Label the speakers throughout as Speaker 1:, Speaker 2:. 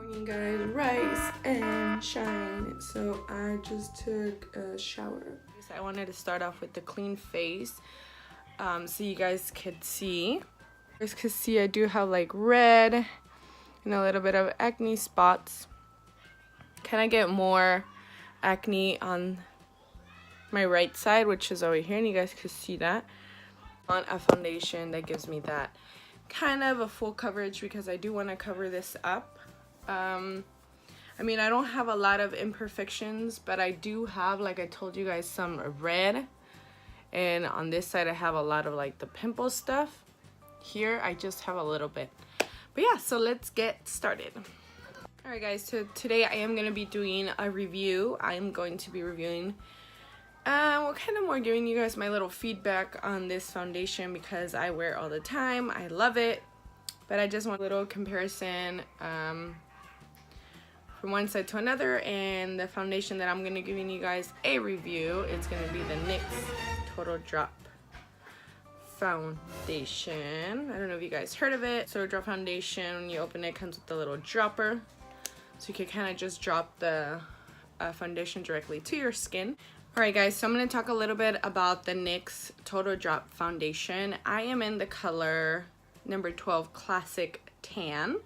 Speaker 1: Morning guys, rise and shine. So I just took a shower. I wanted to start off with the clean face so you guys could see. You guys could see I do have like red and a little bit of acne spots. Can I get more acne on my right side, which is over here, and you guys could see that. On a foundation that gives me that kind of a full coverage because I do want to cover this up. I mean, I don't have a lot of imperfections, but I do have, like I told you guys, some red, and on this side I have a lot of like the pimple stuff. Here I just have a little bit, but yeah, so let's get started. All right guys, so today I am going to be doing a review. I am going to be reviewing well, kind of more giving you guys my little feedback on this foundation because I wear it all the time. I love it, but I just want a little comparison from one side to another. And the foundation that I'm going to be giving you guys a review is going to be the NYX Total Drop Foundation. I don't know if you guys heard of it. Total Drop Foundation, when you open it, comes with a little dropper, so you can kind of just drop the foundation directly to your skin. Alright guys, so I'm going to talk a little bit about the NYX Total Drop Foundation. I am in the color number 12 Classic Tan.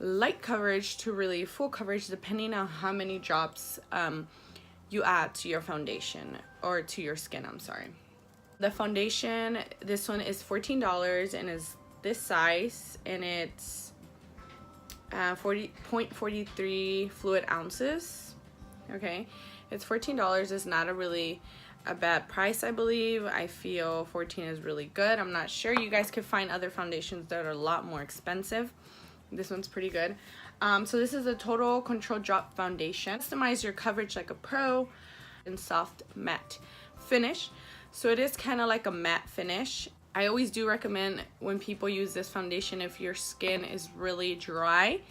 Speaker 1: Light coverage to really full coverage depending on how many drops you add to your foundation, or to your skin, I'm sorry. The foundation, this one is $14 and is this size, and it's 0.43 fluid ounces. Okay. It's $14. It's not a bad price, I believe. I feel 14 is really good. I'm not sure. You guys could find other foundations that are a lot more expensive. This one's pretty good. So this is a Total Control Drop Foundation. Customize your coverage like a pro in soft matte finish. So it is kind of like a matte finish. I always do recommend when people use this foundation, if your skin is really dry,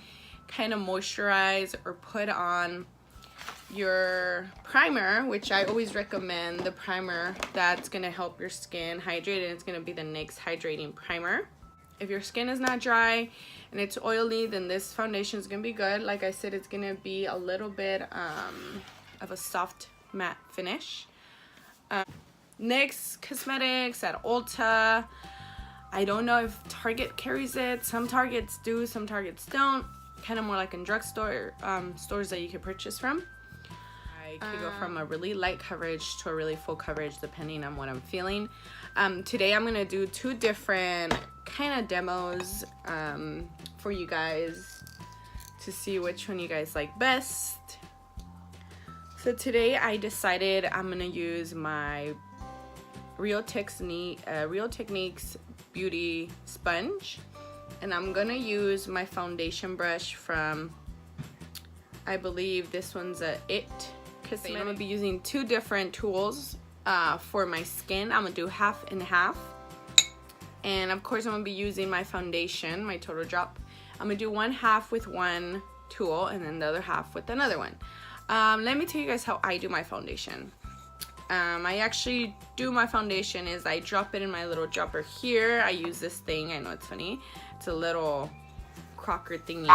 Speaker 1: kind of moisturize or put on your primer, which I always recommend the primer that's going to help your skin hydrate, and it's going to be the NYX Hydrating Primer. If your skin is not dry and it's oily, then this foundation is going to be good. Like I said, it's going to be a little bit of a soft matte finish. NYX Cosmetics at Ulta. I don't know if Target carries it. Some Targets do, some Targets don't. Kind of more like in drugstore stores that you can purchase from. I could go from a really light coverage to a really full coverage depending on what I'm feeling. Today I'm going to do two different kind of demos for you guys to see which one you guys like best. So today I decided I'm going to use my Real Techniques Beauty Sponge. And I'm going to use my foundation brush from, I believe this one's a IT Cosmetics. I'm going to be using two different tools for my skin. I'm going to do half and half. And of course I'm going to be using my foundation, my Total Drop. I'm going to do one half with one tool and then the other half with another one. Let me tell you guys how I do my foundation. I actually do my foundation is I drop it in my little dropper here. I use this thing. I know it's funny. It's a little crocker thingy.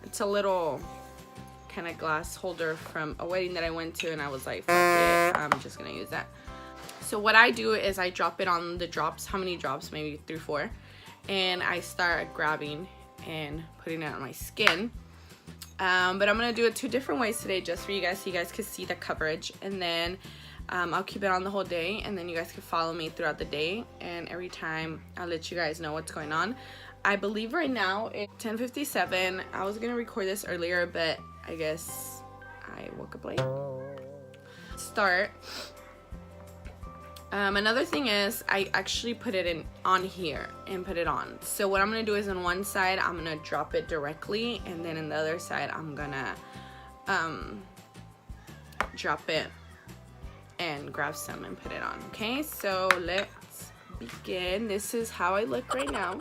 Speaker 1: It's a little kind of glass holder from a wedding that I went to, and I was like, fuck it, I'm just gonna use that. So what I do is I drop it on the drops. How many drops? Maybe 3 or 4. And I start grabbing and putting it on my skin. But I'm going to do it 2 different ways today just for you guys so you guys can see the coverage. And then I'll keep it on the whole day, and then you guys can follow me throughout the day. And every time I'll let you guys know what's going on. I believe right now it's 10:57. I was going to record this earlier, but I guess I woke up late. Start. Another thing is I actually put it on here and put it on. So what I'm going to do is on one side I'm going to drop it directly, and then in the other side I'm going to drop it and grab some and put it on. Okay, so let's begin. This is how I look right now.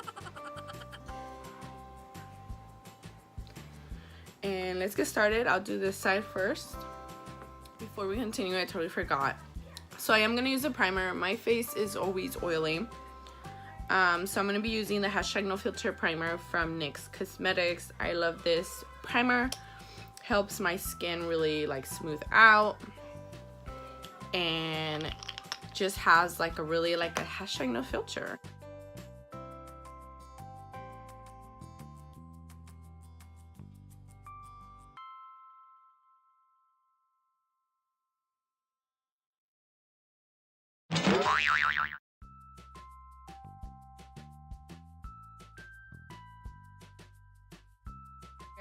Speaker 1: And let's get started. I'll do this side first. Before we continue, I totally forgot. So I am going to use a primer. My face is always oily. So I'm going to be using the #NoFilter primer from NYX Cosmetics. I love this primer. Helps my skin really like smooth out, and just has like a really like a #NoFilter.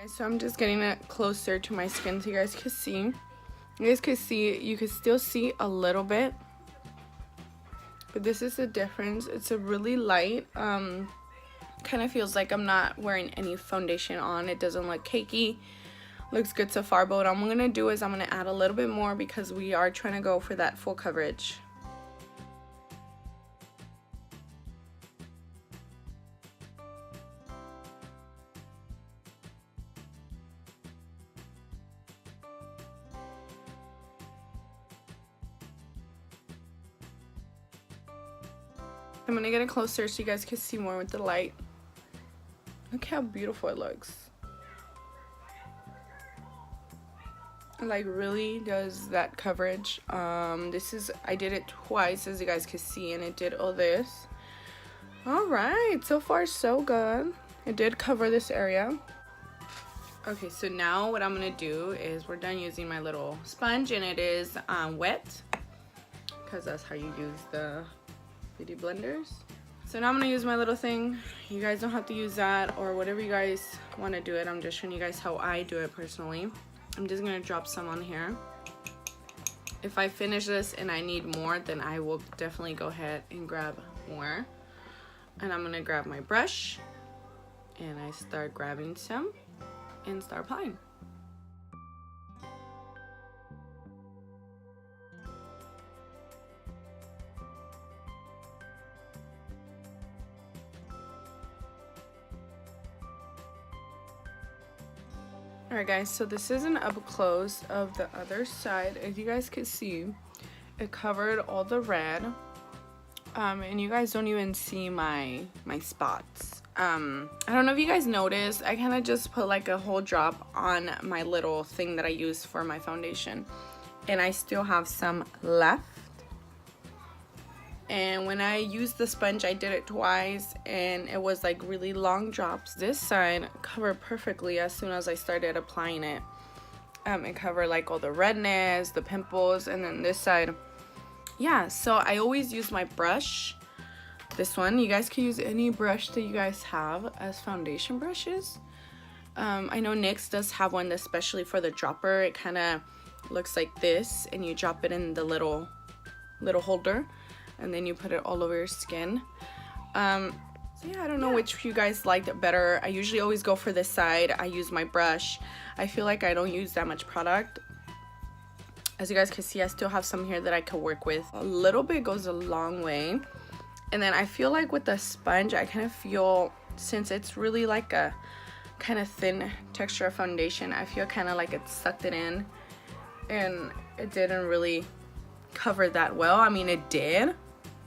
Speaker 1: So I'm just getting it closer to my skin so you guys can see. You can still see a little bit, but this is the difference. It's a really light, kind of feels like I'm not wearing any foundation on. It doesn't look cakey. Looks good so far, but what I'm gonna do is I'm gonna add a little bit more because we are trying to go for that full coverage. I'm gonna get it closer so you guys can see more with the light. Look how beautiful it looks. It like really does that coverage. I did it twice as you guys can see, and it did all this. All right, so far so good. It did cover this area. Okay, so now what I'm gonna do is we're done using my little sponge, and it is wet because that's how you use the beauty blenders. So now I'm gonna use my little thing. You guys don't have to use that or whatever you guys want to do it. I'm just showing you guys how I do it personally. I'm just gonna drop some on here. If I finish this and I need more, then I will definitely go ahead and grab more. And I'm gonna grab my brush and I start grabbing some and start applying. Alright guys, so this is an up close of the other side. As you guys can see, it covered all the red. And you guys don't even see my spots. I don't know if you guys noticed, I kind of just put like a whole drop on my little thing that I use for my foundation. And I still have some left. And when I used the sponge, I did it twice and it was like really long drops. This side covered perfectly as soon as I started applying it. It covered like all the redness, the pimples, and then this side, yeah. So I always use my brush, this one. You guys can use any brush that you guys have as foundation brushes. I know NYX does have one especially for the dropper. It kind of looks like this, and you drop it in the little holder, and then you put it all over your skin. So yeah, I don't know which you guys liked better. I usually always go for this side. I use my brush. I feel like I don't use that much product. As you guys can see, I still have some here that I could work with. A little bit goes a long way. And then I feel like with the sponge, I kind of feel, since it's really like a kind of thin texture of foundation, I feel kind of like it sucked it in, and it didn't really cover that well. I mean, it did.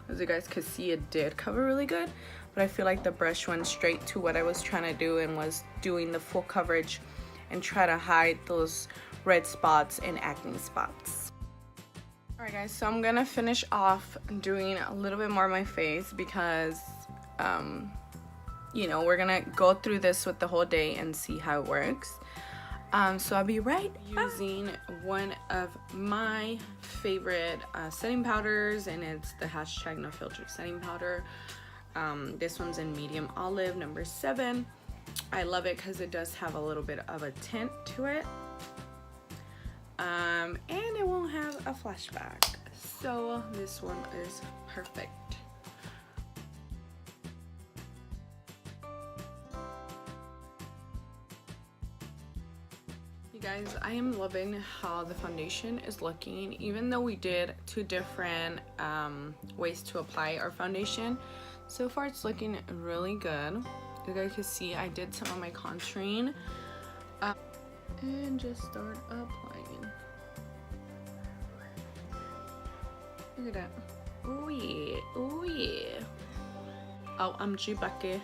Speaker 1: As you guys could see, it did cover really good, but I feel like the brush went straight to what I was trying to do and was doing the full coverage and try to hide those red spots and acne spots. Alright guys, so I'm gonna finish off doing a little bit more of my face because you know, we're gonna go through this with the whole day and see how it works. So I'll be right using one of my favorite setting powders, and it's the #NoFilter setting powder. This one's in medium olive, number 7. I love it because it does have a little bit of a tint to it, and it won't have a flashback, so this one is perfect. Guys, I am loving how the foundation is looking. Even though we did 2 different ways to apply our foundation, so far it's looking really good. You guys can see I did some of my contouring and just start applying. Look at that. Oh yeah, oh yeah. OMG Becky,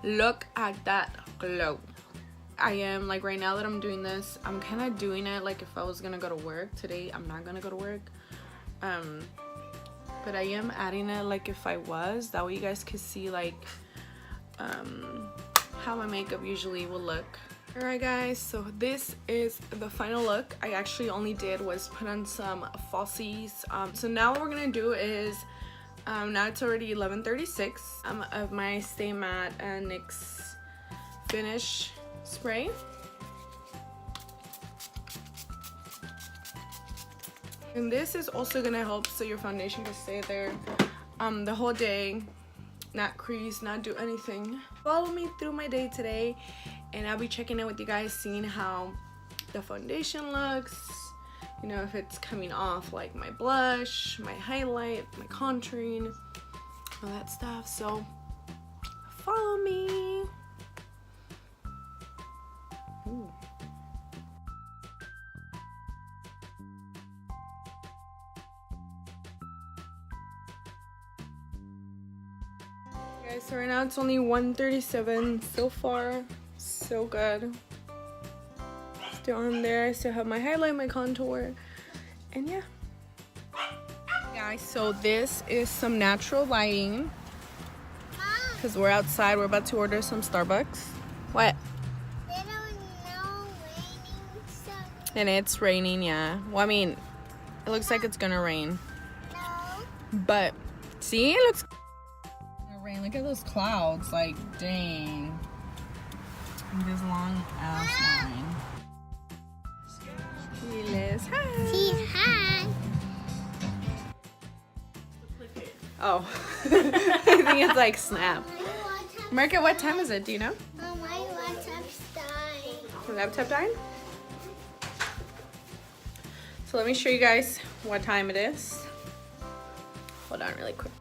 Speaker 1: look at that glow. I am like, right now that I'm doing this, I'm kind of doing it like if I was gonna go to work. Today I'm not gonna go to work, but I am adding it like if I was, that way you guys could see like how my makeup usually will look. Alright guys, so this is the final look. I actually only did was put on some falsies. So now what we're gonna do is, now it's already 11:36, of my Stay Matte NYX Finish spray. And this is also gonna help so your foundation can stay there the whole day, not crease, not do anything. Follow me through my day today, and I'll be checking in with you guys, seeing how the foundation looks, you know, if it's coming off like my blush, my highlight, my contouring, all that stuff. So follow me. Ooh. Guys, so right now it's only 1:37. So far, so good. Still on there. I still have my highlight, my contour, and yeah. Guys, so this is some natural lighting because we're outside. We're about to order some Starbucks. What?
Speaker 2: They don't know raining, so
Speaker 1: And it's raining, yeah. Well, I mean, it looks like it's gonna rain.
Speaker 2: no.
Speaker 1: But see, it looks gonna rain. Look at those clouds. Like, dang. This long ass line. Liz, hi.
Speaker 2: See, hi.
Speaker 1: Oh, I think it's like snap.
Speaker 2: My WhatsApp,
Speaker 1: Marika, what time is it? Do you know?
Speaker 2: my WhatsApp's dying.
Speaker 1: Your laptop died? So let me show you guys what time it is. Hold on really quick.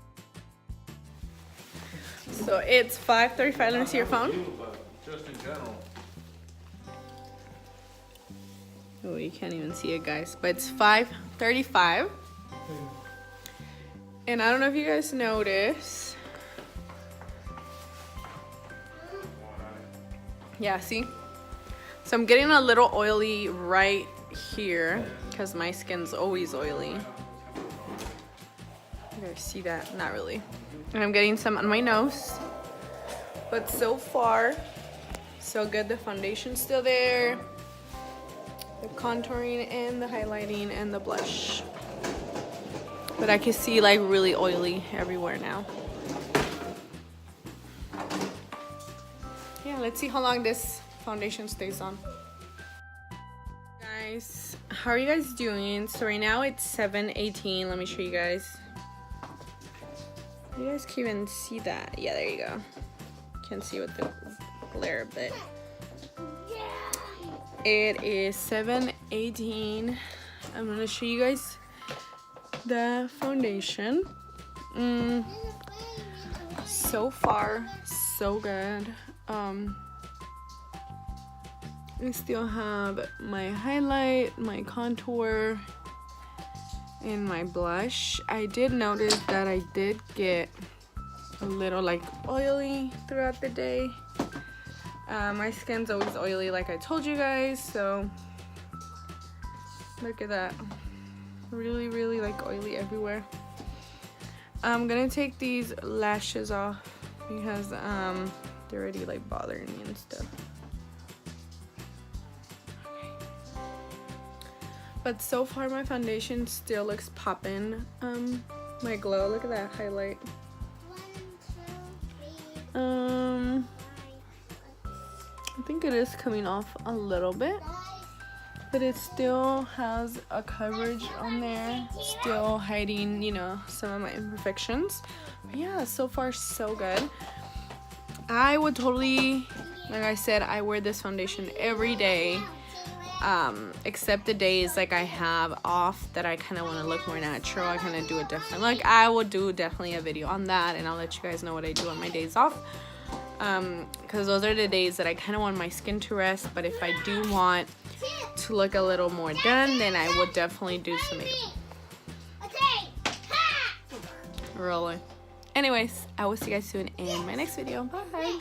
Speaker 1: So it's 5:35. Let me see your phone.
Speaker 3: Just in general.
Speaker 1: Oh, you can't even see it, guys. But it's 5:35. And I don't know if you guys notice. Yeah, see? So I'm getting a little oily right here because my skin's always oily. You guys see that? Not really. And I'm getting some on my nose. But so far, so good. The foundation's still there. The contouring and the highlighting and the blush. But I can see like really oily everywhere now. Yeah, let's see how long this foundation stays on. Guys, how are you guys doing? So right now it's 7:18. Let me show you guys. You guys can even see that. Yeah, there you go. Can't see with the glare, but it is 7:18. I'm gonna show you guys the foundation. So far, so good. I still have my highlight, my contour, and my blush. I did notice that I did get a little like oily throughout the day. My skin's always oily like I told you guys, so look at that. Really like oily everywhere. I'm gonna take these lashes off because they're already like bothering me and stuff. But so far my foundation still looks poppin'. My glow, look at that highlight.
Speaker 2: 1, 2, 3,
Speaker 1: I think it is coming off a little bit, but it still has a coverage on there, still hiding, you know, some of my imperfections. But yeah, so far so good. I would totally, like I said, I wear this foundation every day, except the days like I have off that I kind of want to look more natural. I kind of do a different look. I will do definitely a video on that, and I'll let you guys know what I do on my days off. Because those are the days that I kind of want my skin to rest, but if I do want to look a little more done, then I would definitely do some makeup. Really? Anyways, I will see you guys soon in my next video. Bye.